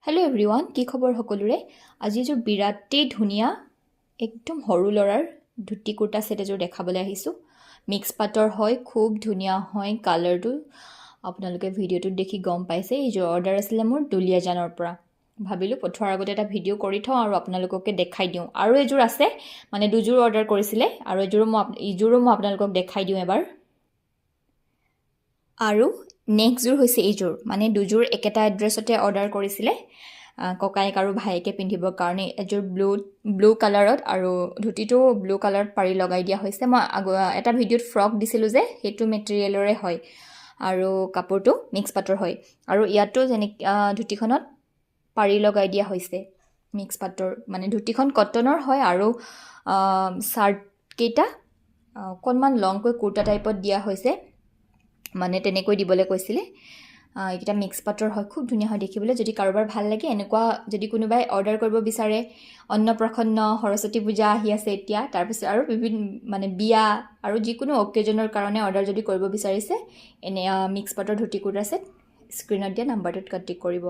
Hello' everyone, কি খবৰ সকলোৰে? আজি এযোৰ বিৰাটেই ধুনীয়া একদম সৰু ল'ৰাৰ ধুতি কুৰ্তা ছেট এযোৰ দেখাবলৈ আহিছোঁ। মিক্স পাটৰ হয়, খুব ধুনীয়া হয় কালাৰটো। আপোনালোকে ভিডিঅ'টোত দেখি গম পাইছে। এইযোৰ অৰ্ডাৰ আছিলে মোৰ দুলিয়াজানৰ পৰা। ভাবিলোঁ পঠোৱাৰ আগতে এটা ভিডিঅ' কৰি থওঁ আৰু আপোনালোককে দেখাই দিওঁ। আৰু এযোৰ আছে, মানে দুযোৰ অৰ্ডাৰ কৰিছিলে আৰু ইযোৰো মই আপোনালোকক দেখাই দিওঁ এবাৰ। আৰু নেক্সটযোৰ হৈছে এইযোৰ, মানে দুযোৰ একেটা এড্ৰেছতে অৰ্ডাৰ কৰিছিলে ককায়েক আৰু ভায়েকে পিন্ধিবৰ কাৰণে। এযোৰ ব্লু কালাৰত আৰু ধুতিটো ব্লু কালাৰত পাৰি লগাই দিয়া হৈছে। মই এটা ভিডিঅ'ত ফ্ৰক দিছিলোঁ যে, সেইটো মেটেৰিয়েলৰে হয় আৰু কাপোৰটো মিক্স পাটৰ হয়। আৰু ইয়াতো ধুতিখনত পাৰি লগাই দিয়া হৈছে মিক্স পাটৰ, মানে ধুতিখন কটনৰ হয় আৰু চাৰ্টকেইটা অকণমান লংকৈ কুৰ্তা টাইপত দিয়া হৈছে, মানে তেনেকৈ দিবলৈ কৈছিলে। এইকেইটা মিক্স পাটৰ হয়, খুব ধুনীয়া হয় দেখিবলৈ। যদি কাৰোবাৰ ভাল লাগে এনেকুৱা, যদি কোনোবাই অৰ্ডাৰ কৰিব বিচাৰে, অন্নপ্ৰাশন্ন, সৰস্বতী পূজা আহি আছে এতিয়া, তাৰপিছত আৰু মানে বিয়া আৰু যিকোনো অকেজনৰ কাৰণে অৰ্ডাৰ যদি কৰিব বিচাৰিছে, মিক্স পাটৰ ধুতি কুৰ্তা ছেট স্ক্ৰীণত দিয়া নাম্বাৰটোত কণ্টেক্ট কৰিব।